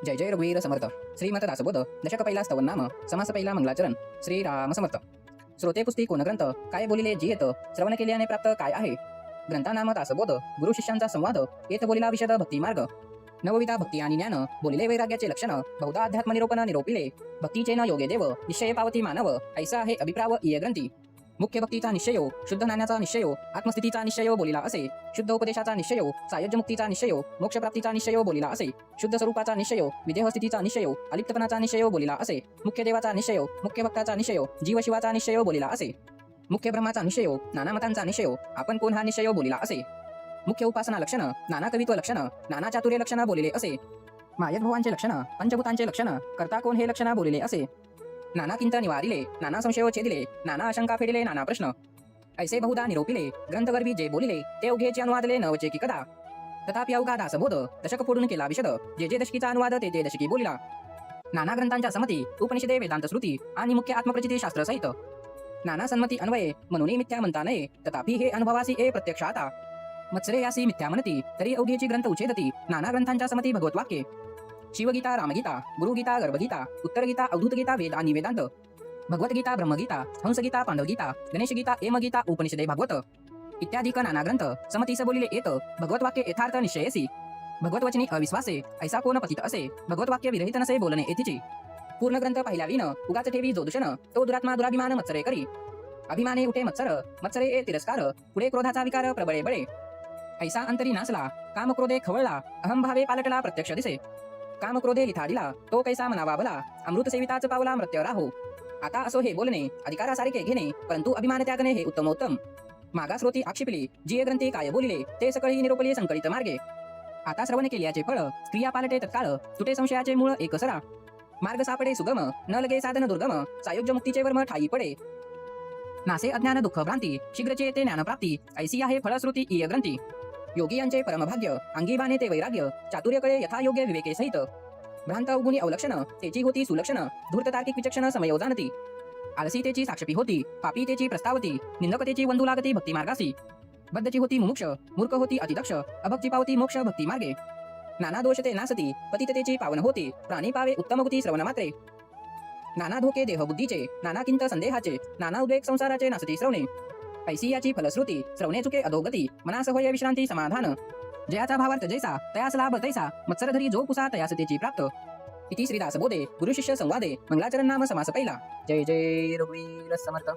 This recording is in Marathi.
जय जय रघुवीर समर्थ. श्रीमत दासबोध दशक पहिला स्तवन नाम समास पहिला मंगलाचरण. श्री राम समर्थ. श्रोते पुस्ती कोण ग्रंथ काय बोलिले जी येत श्रवण केल्याने प्राप्त काय आहे. ग्रंथा नाम दासबोध गुरु शिष्यांचा संवाद येत बोलिला विशद भक्ती मार्ग. नवविधा भक्ती आणि ज्ञान बोलिले वैराग्याचे लक्षण बहुधा अध्यात्म निरोपण निरोपिले. भक्तीचे न योगे देव निश्चय पावती मानव ऐसा आहे अभिप्राव इय ग्रंथी. मुख्य भक्तीचा निश्चयो शुद्ध ज्ञानाचा निश्चयो आत्मस्थितीचा निश्चयो बोलिला असे. शुद्ध उपदेशाचा निश्चयो सायुज्य मुक्तीचा निश्चयो मोक्षप्राप्तीचा निश्चयो बोलिला असे. शुद्ध स्वरूपाचा निश्चयो विदेह स्थितीचा निश्चयो अलिप्तपणाचा निश्चयो बोलिला असे. मुख्य देवाचा निश्चयो मुख्य भक्ताचा निश्चयो जीवशिवाचा निश्चयो बोलिला असे. मुख्य ब्रह्माचा निश्चयो नाना मतांचा निश्चयो आपण कोण हा निश्चयो बोलिला असे. मुख्य उपासना लक्षण नाना कवित्व लक्षण नाना चातुर्य लक्षण बोलिले असे. मायक भवांचे लक्षण पंचभूतांचे लक्षण करता कोण हे लक्षण बोलिले असे. नाना किंत निवारिले नाना संशयो छेदिले नाना आशंका फेडिले नाना प्रश्न ऐसे बहुधा निरोपिले. ग्रंथगर्भी जे बोलिले ते उघेचे अनुवादले नवचे की कदा. तथापि अवघा दासबोध दशक फोडून केला विशद जे जे दशकीचा अनुवाद ते ते दशकी बोलिला. नाना ग्रंथांच्या समती उपनिषदे वेदांत श्रुती आणि मुख्य आत्मप्रचिती शास्त्र सहित नाना सन्मती अन्वये म्हणून मिथ्या म्हणता नये. तथापि हे अनुभवासी ए प्रत्यक्ष आता मत्सरे यासी मिथ्या म्हणती तरी अवघेची ग्रंथ उच्छेदती. नाना ग्रंथांच्या समती भगवत वाक्ये शिवगीता रामगीता गुरुगीता गर्भगीता उत्तरगीता अवधूतगीता वेद आणि वेदांत भगवद्गीता ब्रह्मगीता हंसगीता पांडवगीता गणेशगीता एमगीता उपनिषदे भागवत इत्यादी नाना ग्रंथ समतीस बोलिले येत. भगवत वाक्य यथार्थ निश्चयसी भगवत वचनी अविश्वासे ऐसा कोण पतित असे. भगवत वाक्य विरहित नसे बोलणे येतीची. पूर्ण ग्रंथ पाहिल्या विन उगाच ठेवी जो दूषण तो दुरात्मा दुराभिमान मत्सरे करी. अभिमाने उठे मत्सर मत्सरे ए तिरस्कार पुढे क्रोधाचा विकार प्रबळे बळे. ऐसा अंतरी नासला काम क्रोधे खवळला अहम भावे पालटला प्रत्यक्ष दिसे. काम क्रोधे लिथाडिला तो कैसा मनावा भला अमृत सेविताच पावला मृत्यू राहो. आता असो हे बोलणे अधिकारासारखे घेणे परंतु अभिमान त्यागणे हे उत्तमोत्तम. मागास्रोती आक्षेपिली जी ग्रंथी काय बोलिले ते सकळी निरोपली संकलित मार्गे. आता श्रवण केल्याचे फळ क्रिया पालटे तत्काळ तुटे संशयाचे मूळ एकसरा. मार्ग सापडे सुगम न लगे साधन दुर्गम सायुज्य मुक्तीचे वर्म ठाई पडे. नासे अज्ञान दुःख भ्रांती शीघ्रचे ते ज्ञानप्राप्ती ऐसी आहे फळश्रुती इय ग्रंथी. योगी यांचे परमभाग्य अंगी बाणे ते वैराग्य चातुर्य कळे यथा योग्य विवेके सहित. भ्रांत अवगुणी अवलक्षण तेची होती सुलक्षण धूर्त तार्किक विचक्षण समयो जाणती. आलसीतेची साक्षपी होती पापीतेची प्रस्तावती निंदकतेची वंधू लागती भक्ती मार्गासी. बद्धची होती मुमुक्ष मूर्ख होती अतिदक्ष अभक्ती पावती मोक्ष भक्ती मार्गे. नाना दोष ते नासती पतिततेची पावन होती प्राणी पावे उत्तम गती श्रवण मात्रे. नाना धोके देह बुद्धीचे नाना किंत संदेहाचे नाना उद्वेग संसाराचे नासती श्रवणे. ऐसी याची फलश्रुती श्रवणे चुके अधोगती मनास होय विश्रांती समाधान. जयाचा भावार्थ जैसा तयास लाभ तैसा मत्सरधरी जो पुसा तयास तेची प्राप्त. इति श्रीदास बोधे गुरु शिष्य संवादे मंगलाचरण नाम समास पहिला. जय जय रघुवीर समर्थ.